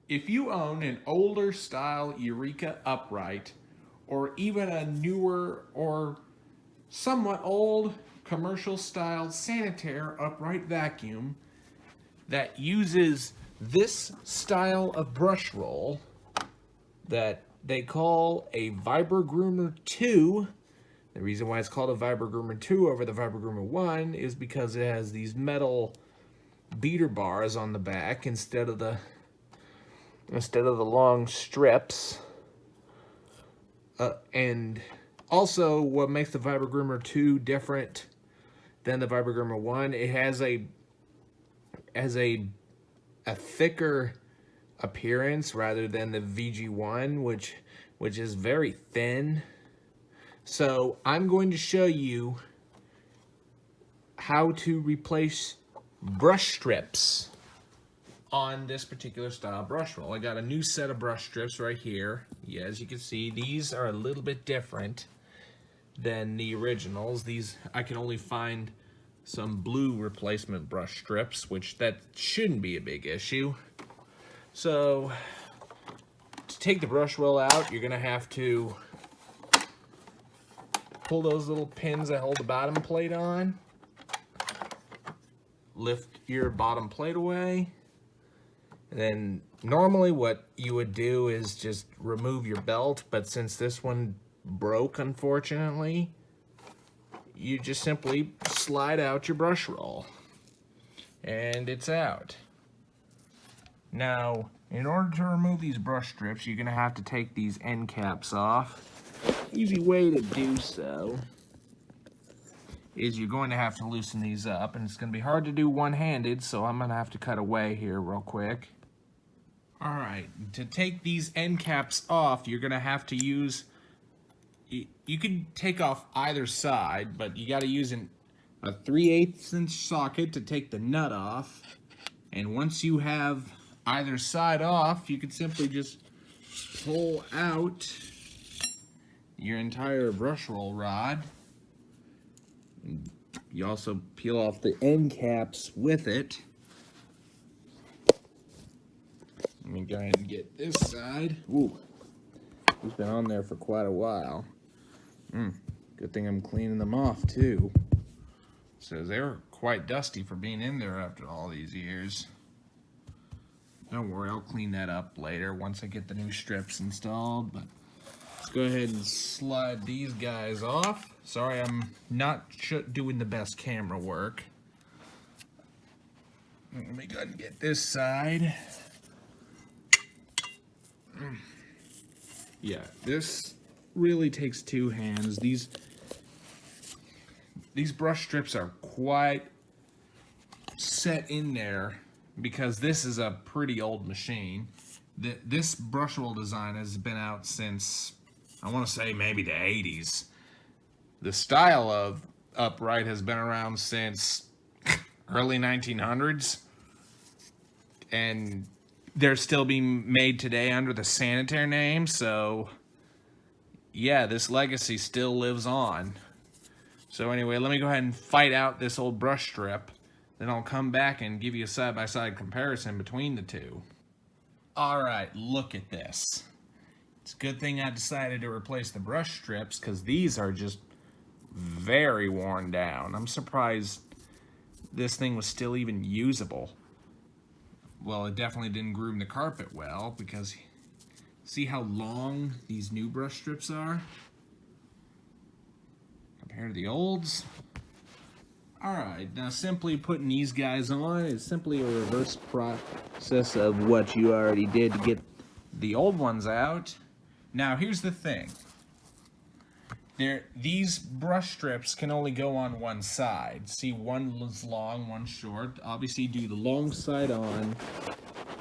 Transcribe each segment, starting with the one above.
If you own an older style Eureka upright, or even a newer or somewhat old commercial style Sanitaire upright vacuum that uses this style of brush roll that they call a Vibragroomer II. The reason why it's called a Vibragroomer II over the Vibragroomer I is because it has these metal beater bars on the back instead of the long strips. And also what makes the Vibragroomer II different than the Vibragroomer I, it has a thicker appearance rather than the VG1, which is very thin. So I'm going to show you how to replace brush strips on this particular style brush roll. I got a new set of brush strips right here. Yeah, as you can see, these are a little bit different than the originals. These, I can only find some blue replacement brush strips, which that shouldn't be a big issue. So to take the brush roll out, you're gonna have to pull those little pins that hold the bottom plate on, lift your bottom plate away, and then normally what you would do is just remove your belt, but since this one broke, unfortunately, you just simply slide out your brush roll, and it's out. Now, in order to remove these brush strips, you're gonna have to take these end caps off. Easy way to do so is you're going to have to loosen these up, and it's gonna be hard to do one-handed, so I'm gonna have to cut away here real quick. All right, to take these end caps off, you're gonna have to use, you can take off either side, but you gotta use a 3/8 inch socket to take the nut off. And once you have either side off, you can simply just pull out your entire brush roll rod. You also peel off the end caps with it. Let me go ahead and get this side. Ooh, it's been on there for quite a while. Good thing I'm cleaning them off too. So they're quite dusty for being in there after all these years. Don't worry, I'll clean that up later once I get the new strips installed. But let's go ahead and slide these guys off. Sorry, I'm not doing the best camera work. Let me go ahead and get this side. Yeah, this really takes two hands. These brush strips are quite set in there because this is a pretty old machine. This brush roll design has been out since, I want to say, maybe the 80s. The style of upright has been around since early 1900s, and they're still being made today under the Sanitaire name. So yeah, this legacy still lives on. So anyway, let me go ahead and fight out this old brush strip. Then I'll come back and give you a side-by-side comparison between the two. All right, look at this. It's a good thing I decided to replace the brush strips because these are just very worn down. I'm surprised this thing was still even usable. Well, it definitely didn't groom the carpet well because see how long these new brush strips are compared to the olds? Alright, now simply putting these guys on is simply a reverse process of what you already did to get the old ones out. Now here's the thing. These brush strips can only go on one side. See, one is long, one short. Obviously do the long side on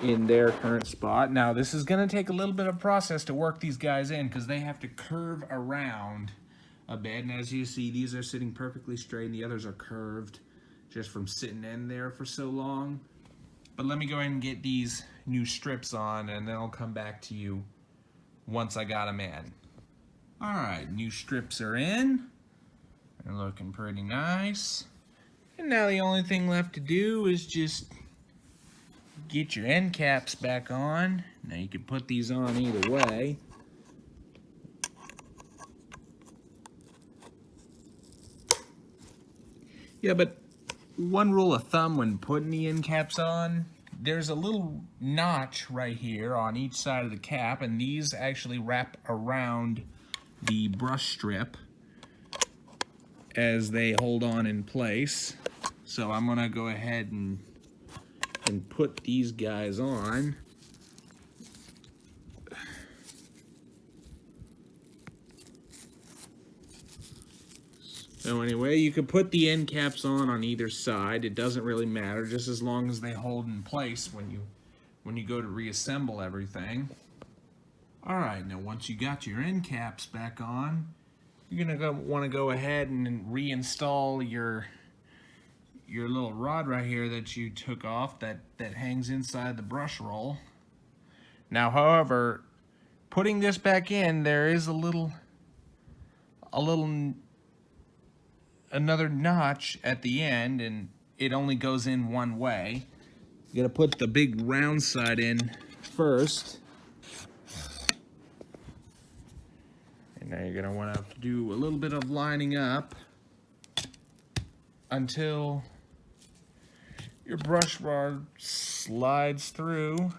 in their current spot. Now this is going to take a little bit of process to work these guys in because they have to curve around a bit. And as you see, these are sitting perfectly straight and the others are curved just from sitting in there for so long. But let me go ahead and get these new strips on and then I'll come back to you once I got them in. Alright, new strips are in. They're looking pretty nice. And now the only thing left to do is just get your end caps back on. Now you can put these on either way. Yeah, but one rule of thumb when putting the end caps on, there's a little notch right here on each side of the cap, and these actually wrap around the brush strip as they hold on in place. So I'm gonna go ahead and put these guys on. So anyway, you can put the end caps on either side. It doesn't really matter, just as long as they hold in place when you go to reassemble everything. All right, now once you got your end caps back on, you're gonna want to go ahead and reinstall your little rod right here that you took off that hangs inside the brush roll. Now, however, putting this back in, there is another notch at the end, and it only goes in one way. You gotta put the big round side in first. And now you're gonna wanna do a little bit of lining up until your brush rod slides through.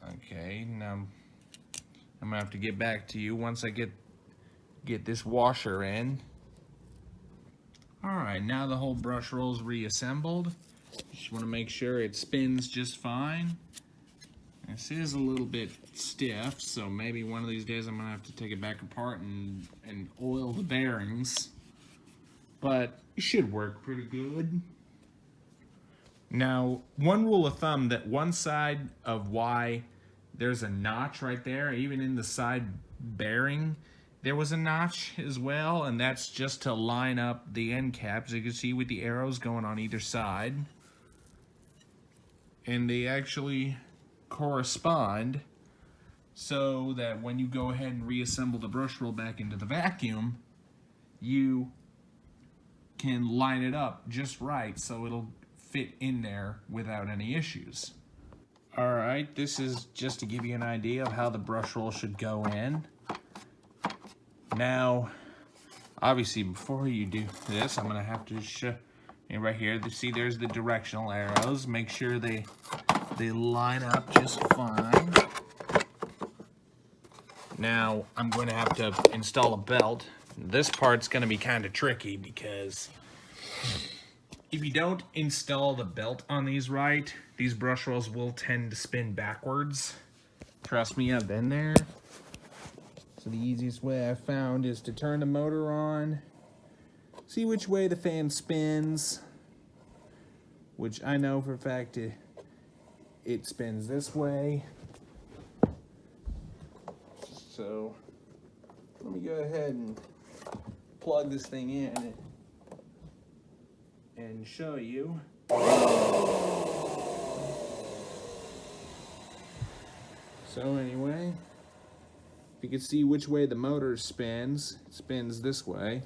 Okay, now I'm gonna have to get back to you once I get this washer in. All right, now the whole brush roll's reassembled. Just want to make sure it spins just fine. This is a little bit stiff, so maybe one of these days I'm gonna have to take it back apart and oil the bearings. But it should work pretty good. Now, one rule of thumb, that one side of why there's a notch right there, even in the side bearing, there was a notch as well, and that's just to line up the end caps. You can see with the arrows going on either side. And they actually correspond so that when you go ahead and reassemble the brush roll back into the vacuum, you can line it up just right so it'll fit in there without any issues. All right, this is just to give you an idea of how the brush roll should go in. Now, obviously, before you do this, I'm gonna have to show you right here. See, there's the directional arrows. Make sure they line up just fine. Now, I'm going to have to install a belt. This part's going to be kind of tricky because if you don't install the belt on these right, these brush rolls will tend to spin backwards. Trust me, I've been there. So the easiest way I found is to turn the motor on, see which way the fan spins, which I know for a fact it spins this way. So let me go ahead and plug this thing in and show you. So anyway, if you can see which way the motor spins, it spins this way.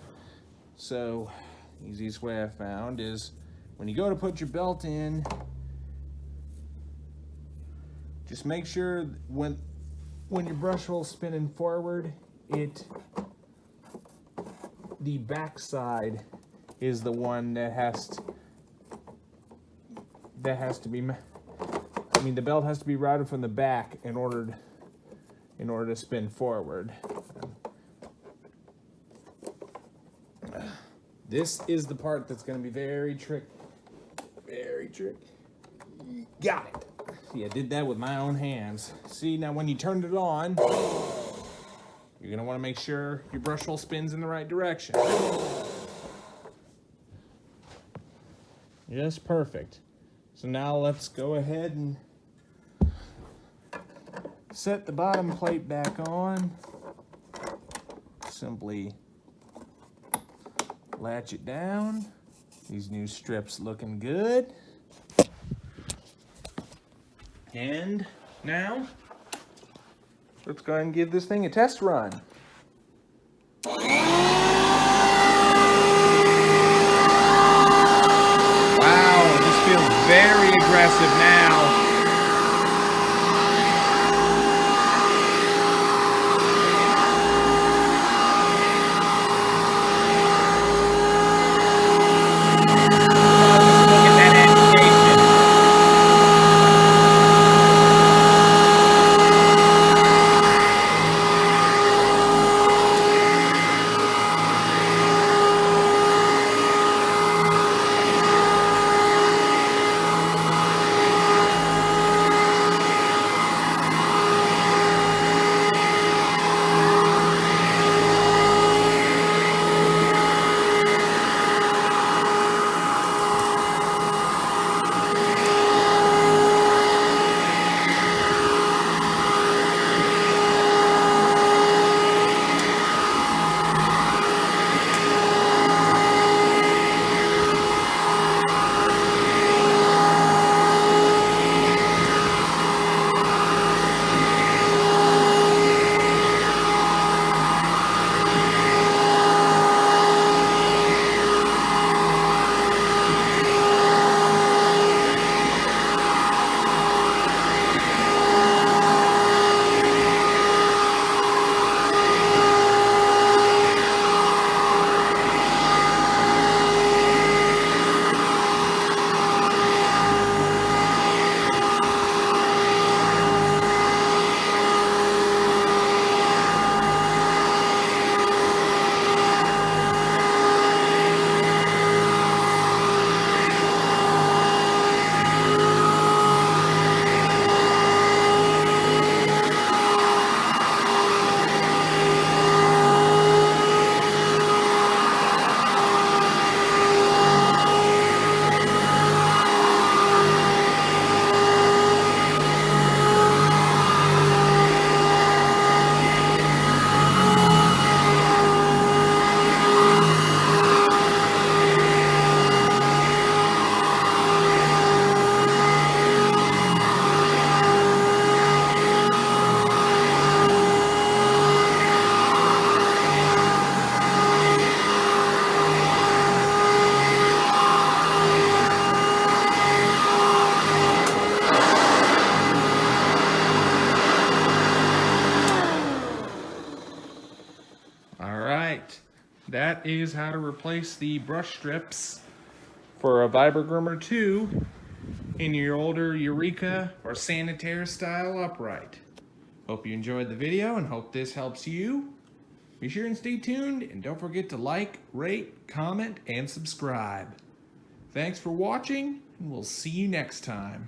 So the easiest way I found is when you go to put your belt in, just make sure when your brush roll's spinning forward, the back side is the one that has to be, I mean, the belt has to be routed from the back in order to spin forward. This is the part that's going to be very tricky. Very tricky. Got it. See, I did that with my own hands. See, now when you turned it on, you're going to want to make sure your brush roll spins in the right direction. Just perfect. So now let's go ahead and set the bottom plate back on. Simply latch it down. These new strips looking good. And now, let's go ahead and give this thing a test run. very aggressive now. That is how to replace the brush strips for a Vibragroomer II in your older Eureka or Sanitaire style upright. Hope you enjoyed the video and hope this helps you. Be sure and stay tuned and don't forget to like, rate, comment, and subscribe. Thanks for watching and we'll see you next time.